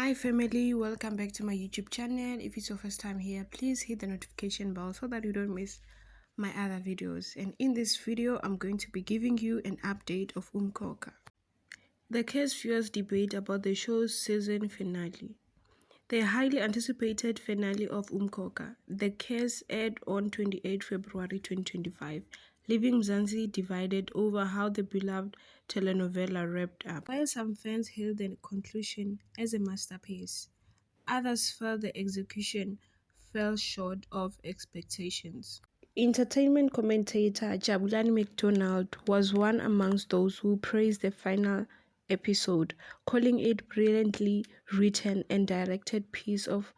Hi family, welcome back to my YouTube channel. If it's your first time here, please hit the notification bell so that you don't miss my other videos. And in this video, I'm going to be giving you an update of Umkhokha. The case viewers debate about the show's season finale. The highly anticipated finale of Umkhokha, the case aired on 28 February 2025, leaving Mzansi divided over how the beloved telenovela wrapped up. While some fans hailed the conclusion as a masterpiece, others felt the execution fell short of expectations. Entertainment commentator Jabulani McDonald was one amongst those who praised the final episode, calling it a brilliantly written and directed piece of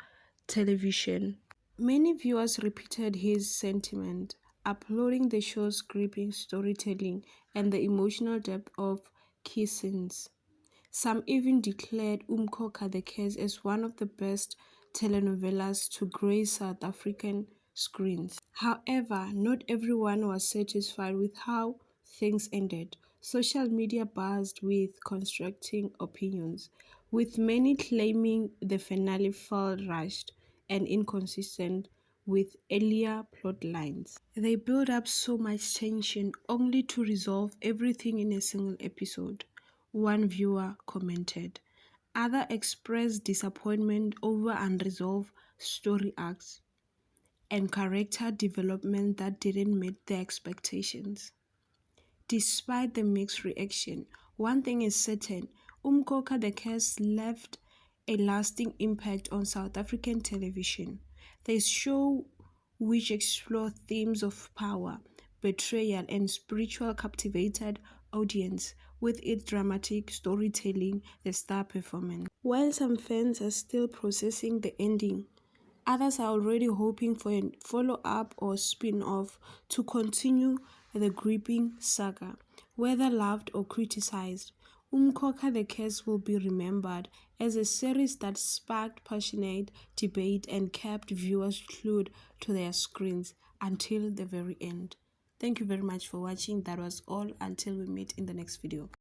television. Many viewers repeated his sentiment, applauding the show's gripping storytelling and the emotional depth of key scenes. Some even declared Umkhokha the Case as one of the best telenovelas to grace South African screens. However, not everyone was satisfied with how things ended. Social media buzzed with constructing opinions, with many claiming the finale felt rushed and inconsistent with earlier plot lines. They built up so much tension only to resolve everything in a single episode, one viewer commented. Others expressed disappointment over unresolved story arcs and character development that didn't meet their expectations. Despite the mixed reaction, one thing is certain: Umkhokha the Case left a lasting impact on South African television. The show, which explored themes of power, betrayal, and spiritual, captivated audience with its dramatic storytelling, the star performance. While some fans are still processing the ending, others are already hoping for a follow-up or spin-off to continue the gripping saga. Whether loved or criticized, Umkhokha the Case will be remembered as a series that sparked passionate debate and kept viewers glued to their screens until the very end. Thank you very much for watching. That was all. Until we meet in the next video.